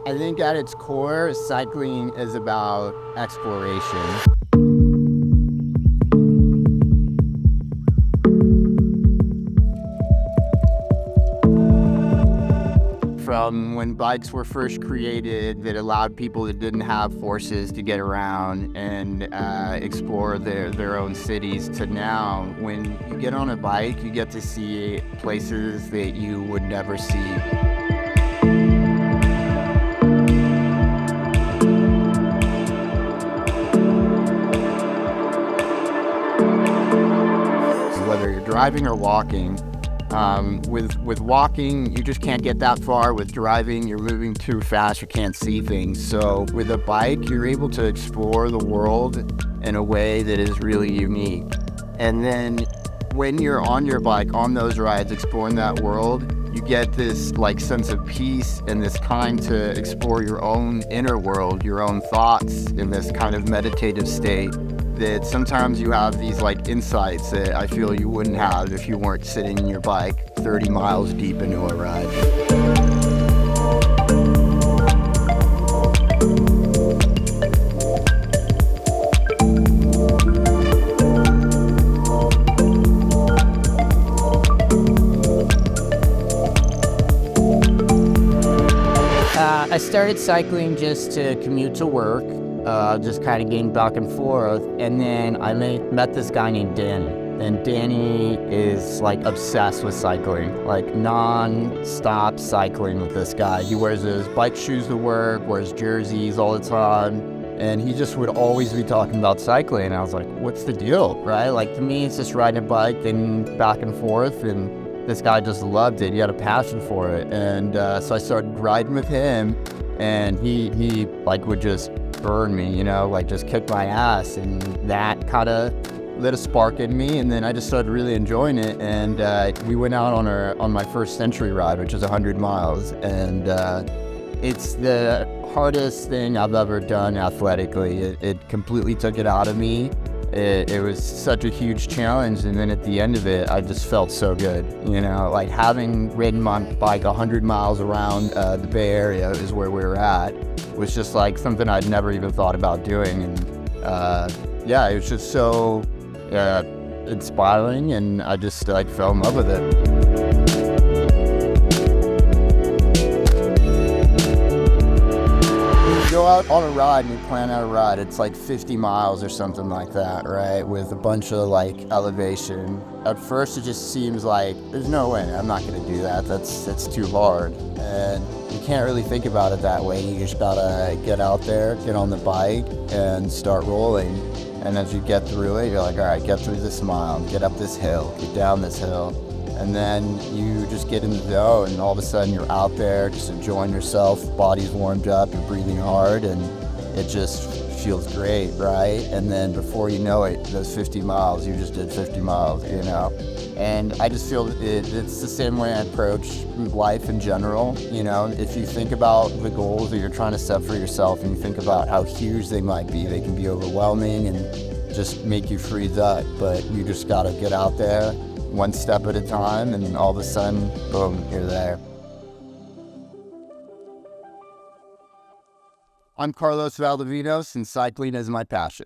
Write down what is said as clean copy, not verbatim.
I think at its core, cycling is about exploration. From when bikes were first created that allowed people that didn't have horses to get around and explore their own cities, to now, when you get on a bike, you get to see places that you would never see. Whether you're driving or walking, with walking, you just can't get that far. With driving, you're moving too fast, you can't see things. So with a bike, you're able to explore the world in a way that is really unique. And then when you're on your bike, on those rides, exploring that world, you get this sense of peace and this time to explore your own inner world, your own thoughts in this kind of meditative state. That sometimes you have these insights that I feel you wouldn't have if you weren't sitting in your bike 30 miles deep into a ride. I started cycling just to commute to work. Just kind of getting back and forth, and then I met this guy named Danny, and Danny is obsessed with cycling, non-stop cycling with this guy. He wears his bike shoes to work, wears jerseys all the time, and he just would always be talking about cycling. And I was like, what's the deal, right? To me, it's just riding a bike and back and forth, and this guy just loved it. He had a passion for it, and so I started riding with him, and he would just burn me, just kick my ass, and that kind of lit a spark in me, and then I just started really enjoying it, and we went out on my first century ride, which is 100 miles, and it's the hardest thing I've ever done athletically. It completely took it out of me. It was such a huge challenge, and then at the end of it, I just felt so good, having ridden my bike 100 miles around the Bay Area is where we were at, was just something I'd never even thought about doing, and it was just so inspiring, and I just fell in love with it. Go out on a ride and you plan out a ride, it's 50 miles or something like that, right? With a bunch of elevation. At first it just seems there's no way, I'm not gonna do that, that's too hard. And you can't really think about it that way. You just gotta get out there, get on the bike, and start rolling. And as you get through it, you're all right, get through this mile, get up this hill, get down this hill. And then you just get in the zone, and all of a sudden you're out there just enjoying yourself, body's warmed up, you're breathing hard, and it just feels great, right? And then before you know it, those 50 miles, you just did 50 miles, And I just feel it's the same way I approach life in general, If you think about the goals that you're trying to set for yourself, and you think about how huge they might be, they can be overwhelming and just make you freeze up, but you just gotta get out there, one step at a time, and all of a sudden, boom, you're there. I'm Carlos Valdovinos, and cycling is my passion.